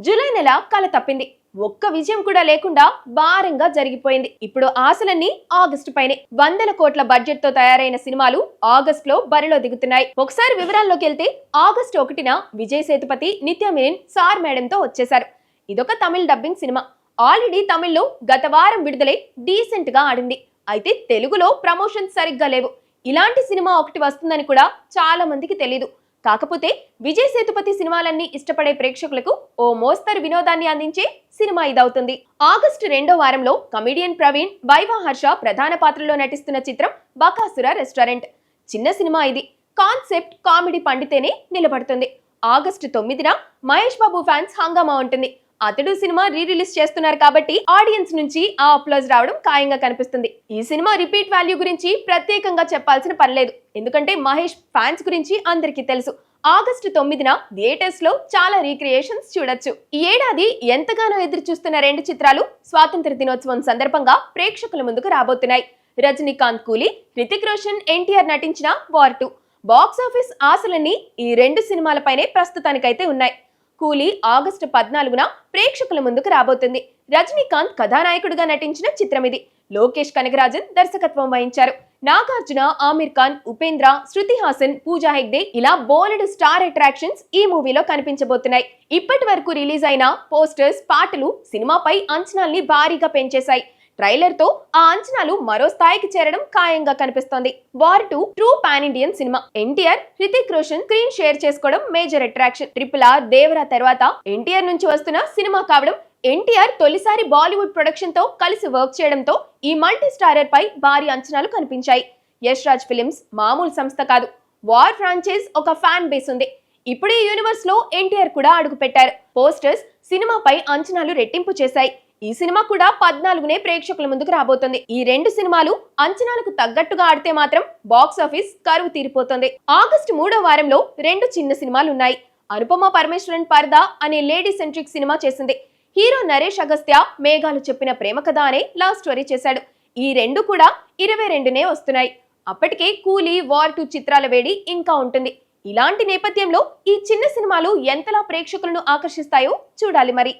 July నెల కల తప్పింది. ఒక్క విజయం కూడా లేకుండా భారంగా జరిగిపోయింది. ఇప్పుడు ఆశలన్నీ ఆగస్టు పైనే. వందల కోట్ల బడ్జెట్ తో తయారైన సినిమాలు ఆగస్ట్ లో బరిలో దిగుతున్నాయి. ఒకసారి వివరాల్లోకి వెళ్తే ఆగస్టు 1న విజయ్ సేతుపతి, నిత్య మేనన్ సార్ మేడం తో వచ్చేశారు. ఇదొక తమిళ డబ్బింగ్ సినిమా. ఆల్రెడీ తమిళ్లో గత వారం విడుదలై డీసెంట్ గా ఆడింది. అయితే తెలుగులో ప్రమోషన్స్ సరిగ్గా లేవు. ఇలాంటి సినిమా ఒకటి వస్తుందని కూడా చాలా మందికి తెలీదు. కాకపోతే విజయ్ సేతుపతి సినిమాలన్నీ ఇష్టపడే ప్రేక్షకులకు ఓ మోస్తరు వినోదాన్ని అందించే సినిమా ఇదవుతుంది. ఆగస్టు 2వ వారంలో కమెడియన్ ప్రవీణ్, వైవా హర్ష ప్రధాన పాత్రలో నటిస్తున్న చిత్రం బకాసుర రెస్టారెంట్. చిన్న సినిమా ఇది. కాన్సెప్ట్ కామెడీ పండితేనే నిలబడుతుంది. ఆగస్టు 9న మహేష్ బాబు ఫ్యాన్స్ హంగామా ఉంటుంది. అతడు సినిమా రిలీజ్ చేస్తున్నారు కాబట్టి ఆడియన్స్ నుంచి ఆ అప్లాజ్ రావడం ఖాయంగా కనిపిస్తుంది. ఈ సినిమా రిపీట్ వాల్యూ గురించి ప్రత్యేకంగా చెప్పాల్సిన పనిలేదు. ఎందుకంటే మహేష్ ఫ్యాన్స్ గురించి అందరికీ తెలుసు. ఆగస్టు 9న థియేటర్స్ లో చాలా రీక్రియేషన్స్ చూడొచ్చు. ఈ ఏడాది ఎంతగానో ఎదురు చూస్తున్న రెండు చిత్రాలు స్వాతంత్ర దినోత్సవం సందర్భంగా ప్రేక్షకుల ముందుకు రాబోతున్నాయి. రజనీకాంత్ కూలీ, హృతిక్ రోషన్, ఎన్టీఆర్ నటించిన వార్ 2. బాక్స్ ఆఫీస్ ఆశలన్నీ ఈ రెండు సినిమాలపైనే ప్రస్తుతానికైతే ఉన్నాయి. కూలీ ఆగస్టు 14న ప్రేక్షకుల ముందుకు రాబోతుంది. రజనీకాంత్ కథానాయకుడిగా నటించిన చిత్రం ఇది. లోకేష్ కనగరాజన్ దర్శకత్వం వహించారు. నాగార్జున, ఆమిర్ ఖాన్, ఉపేంద్ర, శృతి హాసన్, పూజా హెగ్డే ఇలా బోలెడు స్టార్ అట్రాక్షన్స్ ఈ మూవీలో కనిపించబోతున్నాయి. ఇప్పటి వరకు రిలీజ్ అయిన పోస్టర్స్, పాటలు సినిమాపై అంచనాల్ని భారీగా పెంచేశాయి. ట్రైలర్ తో ఆ అంచనాలు మరో స్థాయికి చేరడం ఖాయంగా కనిపిస్తోంది. War 2 true pan Indian cinema. NTR, Hrithik Roshan screen share చేసుకోవడం మేజర్ అట్రాక్షన్. RRR, దేవరా తర్వాత ఎన్టీఆర్ నుంచి వస్తున్న సినిమా కావడం, ఎన్టీఆర్ తొలిసారి బాలీవుడ్ ప్రొడక్షన్ తో కలిసి వర్క్ చేయడంతో ఈ మల్టీ స్టారర్ పై భారీ అంచనాలు కనిపించాయి. యష్ రాజ్ ఫిలిమ్స్ మామూలు సంస్థ కాదు. వార్ ఫ్రాంచైజ్ ఒక ఫ్యాన్ బేస్ ఉంది. ఇప్పుడు ఈ యూనివర్స్ లో ఎన్టీఆర్ కూడా అడుగు పెట్టారు. పోస్టర్స్ సినిమాపై అంచనాలు రెట్టింపు చేశాయి. ఈ సినిమా కూడా 14నే ప్రేక్షకుల ముందుకు రాబోతుంది. ఈ రెండు సినిమాలు అంచనాలకు తగ్గట్టుగా ఆడితే మాత్రం బాక్స్ ఆఫీస్ కరువు తీరిపోతుంది. ఆగస్టు 3వ వారంలో రెండు చిన్న సినిమాలు ఉన్నాయి. అనుపమ పరమేశ్వరన్ పర్దా అనే లేడీ సెంట్రిక్ సినిమా చేసింది. హీరో నరేష్ అగస్త్య మేఘాలు చెప్పిన ప్రేమ కథ అనే లవ్ స్టోరీ చేశాడు. ఈ రెండు కూడా 22నే వస్తున్నాయి. అప్పటికే కూలీ, వార్ 2 చిత్రాల వేడి ఇంకా ఉంటుంది. ఇలాంటి నేపథ్యంలో ఈ చిన్న సినిమాలు ఎంతలా ప్రేక్షకులను ఆకర్షిస్తాయో చూడాలి మరి.